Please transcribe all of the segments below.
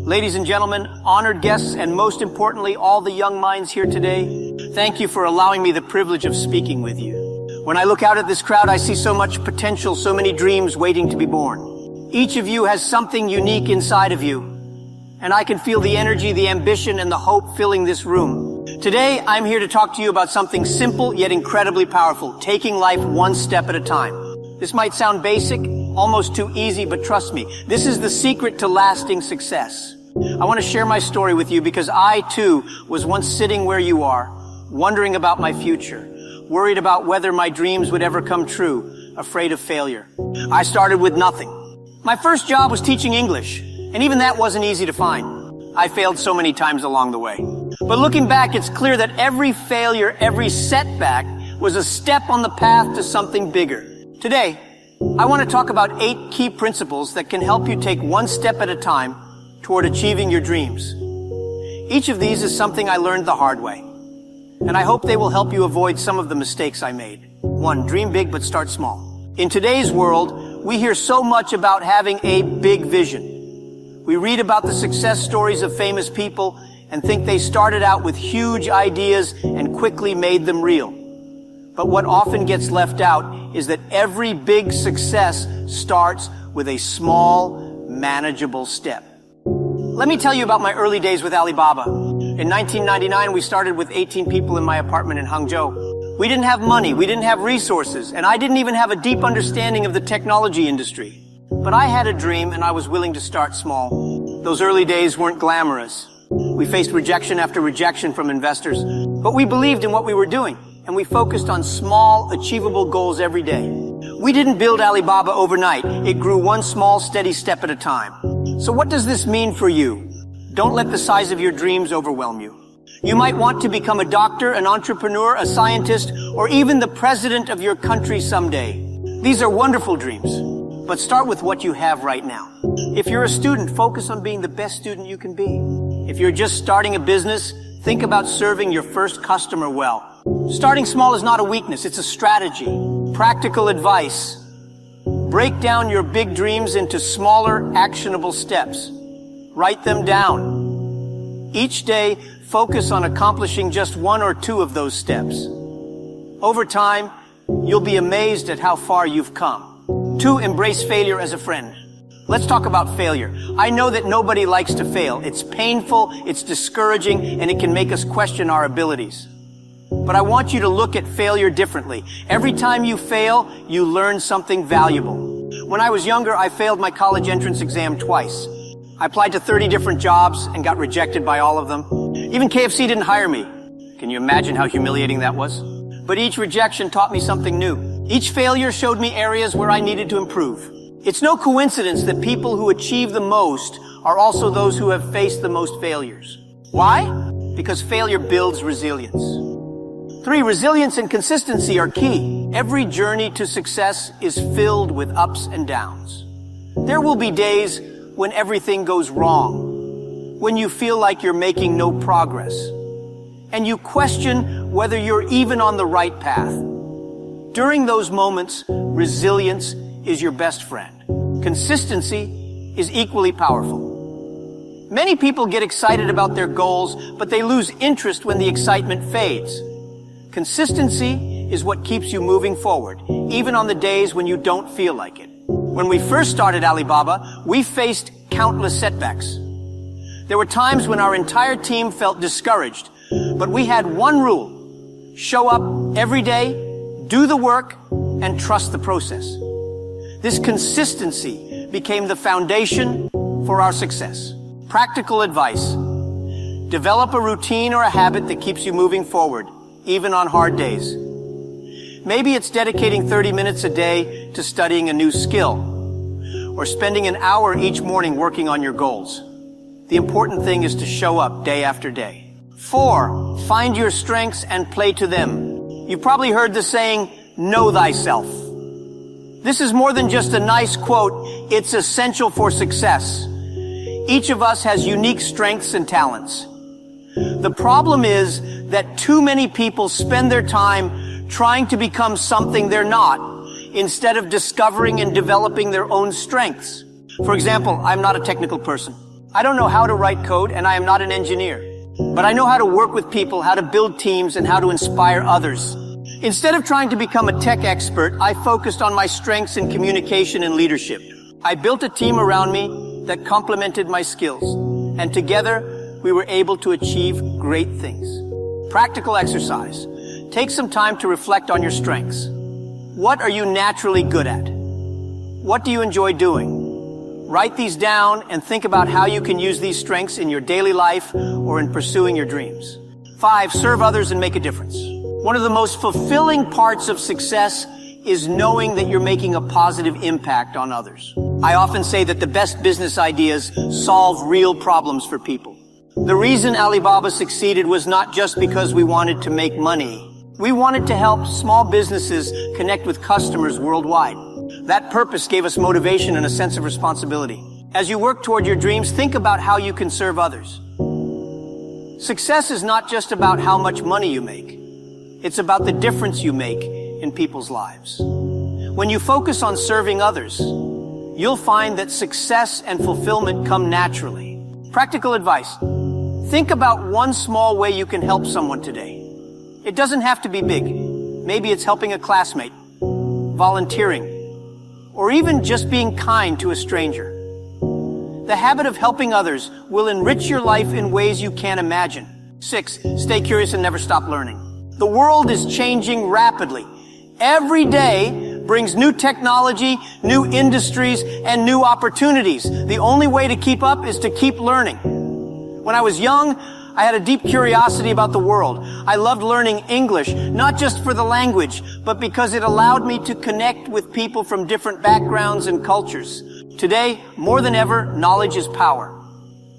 Ladies and gentlemen, honored guests, and most importantly, all the young minds here today, thank you for allowing me the privilege of speaking with you. When I look out at this crowd, I see so much potential, so many dreams waiting to be born. Each of you has something unique inside of you, and I can feel the energy, the ambition, and the hope filling this room. Today, I'm here to talk to you about something simple yet incredibly powerful, taking life one step at a time. This might sound basic, almost too easy, but trust me, this is the secret to lasting success. I want to share my story with you because I, too, was once sitting where you are, wondering about my future, worried about whether my dreams would ever come true, afraid of failure. I started with nothing. My first job was teaching English, and even that wasn't easy to find. I failed so many times along the way. But looking back, it's clear that every failure, every setback was a step on the path to something bigger. Today, I want to talk about 8 key principles that can help you take one step at a time toward achieving your dreams. Each of these is something I learned the hard way, and I hope they will help you avoid some of the mistakes I made. 1, dream big but start small. In today's world, we hear so much about having a big vision. We read about the success stories of famous people and think they started out with huge ideas and quickly made them real. But what often gets left out is that every big success starts with a small, manageable step. Let me tell you about my early days with Alibaba. In 1999, we started with 18 people in my apartment in Hangzhou. We didn't have money, we didn't have resources, and I didn't even have a deep understanding of the technology industry. But I had a dream, and I was willing to start small. Those early days weren't glamorous. We faced rejection after rejection from investors, but we believed in what we were doing, and we focused on small, achievable goals every day. We didn't build Alibaba overnight. It grew one small, steady step at a time. So what does this mean for you? Don't let the size of your dreams overwhelm you. You might want to become a doctor, an entrepreneur, a scientist, or even the president of your country someday. These are wonderful dreams, but start with what you have right now. If you're a student, focus on being the best student you can be. If you're just starting a business, think about serving your first customer well. Starting small is not a weakness, it's a strategy. Practical advice. Break down your big dreams into smaller, actionable steps. Write them down. Each day, focus on accomplishing just 1 or 2 of those steps. Over time, you'll be amazed at how far you've come. 2, embrace failure as a friend. Let's talk about failure. I know that nobody likes to fail. It's painful, it's discouraging, and it can make us question our abilities. But I want you to look at failure differently. Every time you fail, you learn something valuable. When I was younger, I failed my college entrance exam twice. I applied to 30 different jobs and got rejected by all of them. Even KFC didn't hire me. Can you imagine how humiliating that was? But each rejection taught me something new. Each failure showed me areas where I needed to improve. It's no coincidence that people who achieve the most are also those who have faced the most failures. Why? Because failure builds resilience. 3, resilience and consistency are key. Every journey to success is filled with ups and downs. There will be days when everything goes wrong, when you feel like you're making no progress, and you question whether you're even on the right path. During those moments, resilience is your best friend. Consistency is equally powerful. Many people get excited about their goals, but they lose interest when the excitement fades. Consistency is what keeps you moving forward, even on the days when you don't feel like it. When we first started Alibaba, we faced countless setbacks. There were times when our entire team felt discouraged, but we had one rule: show up every day, do the work, and trust the process. This consistency became the foundation for our success. Practical advice: develop a routine or a habit that keeps you moving forward, even on hard days. Maybe it's dedicating 30 minutes a day to studying a new skill, or spending an hour each morning working on your goals. The important thing is to show up day after day. 4, find your strengths and play to them. You've probably heard the saying, know thyself. This is more than just a nice quote, it's essential for success. Each of us has unique strengths and talents. The problem is that too many people spend their time trying to become something they're not, instead of discovering and developing their own strengths. For example, I'm not a technical person. I don't know how to write code, and I am not an engineer. But I know how to work with people, how to build teams, and how to inspire others. Instead of trying to become a tech expert, I focused on my strengths in communication and leadership. I built a team around me that complemented my skills, and together we were able to achieve great things. Practical exercise. Take some time to reflect on your strengths. What are you naturally good at? What do you enjoy doing? Write these down and think about how you can use these strengths in your daily life or in pursuing your dreams. 5, serve others and make a difference. One of the most fulfilling parts of success is knowing that you're making a positive impact on others. I often say that the best business ideas solve real problems for people. The reason Alibaba succeeded was not just because we wanted to make money. We wanted to help small businesses connect with customers worldwide. That purpose gave us motivation and a sense of responsibility. As you work toward your dreams, think about how you can serve others. Success is not just about how much money you make. It's about the difference you make in people's lives. When you focus on serving others, you'll find that success and fulfillment come naturally. Practical advice. Think about one small way you can help someone today. It doesn't have to be big. Maybe it's helping a classmate, volunteering, or even just being kind to a stranger. The habit of helping others will enrich your life in ways you can't imagine. 6, stay curious and never stop learning. The world is changing rapidly. Every day brings new technology, new industries, and new opportunities. The only way to keep up is to keep learning. When I was young, I had a deep curiosity about the world. I loved learning English, not just for the language, but because it allowed me to connect with people from different backgrounds and cultures. Today, more than ever, knowledge is power.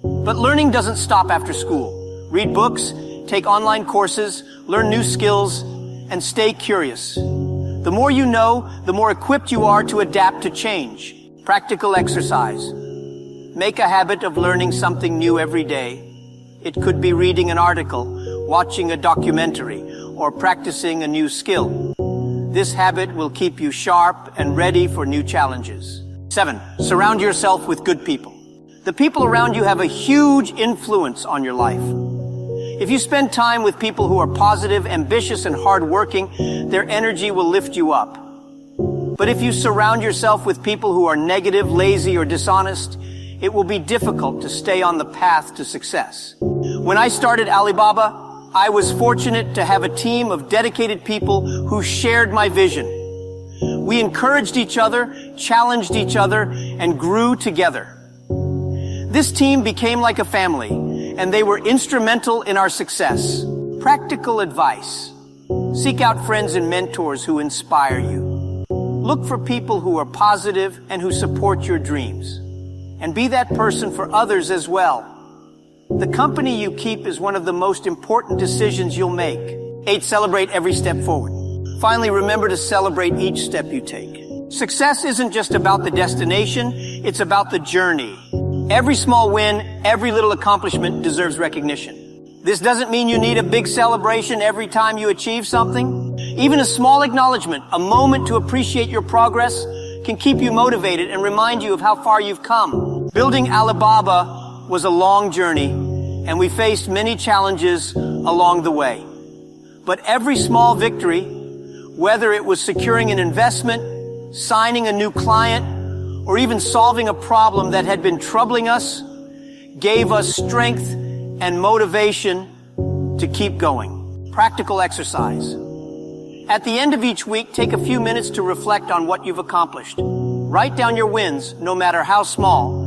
But learning doesn't stop after school. Read books, take online courses, learn new skills, and stay curious. The more you know, the more equipped you are to adapt to change. Practical exercise. Make a habit of learning something new every day. It could be reading an article, watching a documentary, or practicing a new skill. This habit will keep you sharp and ready for new challenges. 7, surround yourself with good people. The people around you have a huge influence on your life. If you spend time with people who are positive, ambitious, and hardworking, their energy will lift you up. But if you surround yourself with people who are negative, lazy, or dishonest, it will be difficult to stay on the path to success. When I started Alibaba, I was fortunate to have a team of dedicated people who shared my vision. We encouraged each other, challenged each other, and grew together. This team became like a family, and they were instrumental in our success. Practical advice. Seek out friends and mentors who inspire you. Look for people who are positive and who support your dreams. And be that person for others as well. The company you keep is one of the most important decisions you'll make. 8, celebrate every step forward. Finally, remember to celebrate each step you take. Success isn't just about the destination, it's about the journey. Every small win, every little accomplishment deserves recognition. This doesn't mean you need a big celebration every time you achieve something. Even a small acknowledgement, a moment to appreciate your progress, can keep you motivated and remind you of how far you've come. Building Alibaba was a long journey, and we faced many challenges along the way. But every small victory, whether it was securing an investment, signing a new client, or even solving a problem that had been troubling us, gave us strength and motivation to keep going. Practical exercise. At the end of each week, take a few minutes to reflect on what you've accomplished. Write down your wins, no matter how small,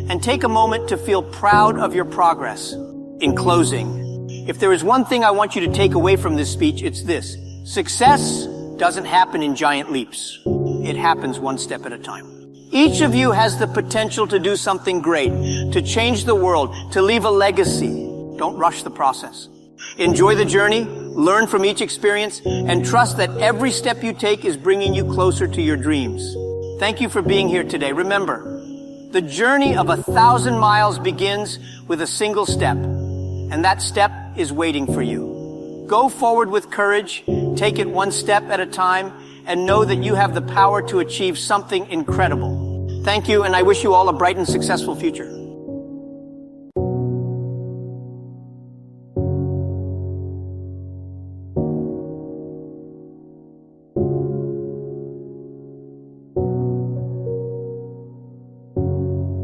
and take a moment to feel proud of your progress. In closing, if there is one thing I want you to take away from this speech, it's this. Success doesn't happen in giant leaps. It happens one step at a time. Each of you has the potential to do something great, to change the world, to leave a legacy. Don't rush the process. Enjoy the journey, learn from each experience, and trust that every step you take is bringing you closer to your dreams. Thank you for being here today. Remember, the journey of 1,000 miles begins with a single step, and that step is waiting for you. Go forward with courage, take it one step at a time, and know that you have the power to achieve something incredible. Thank you, and I wish you all a bright and successful future.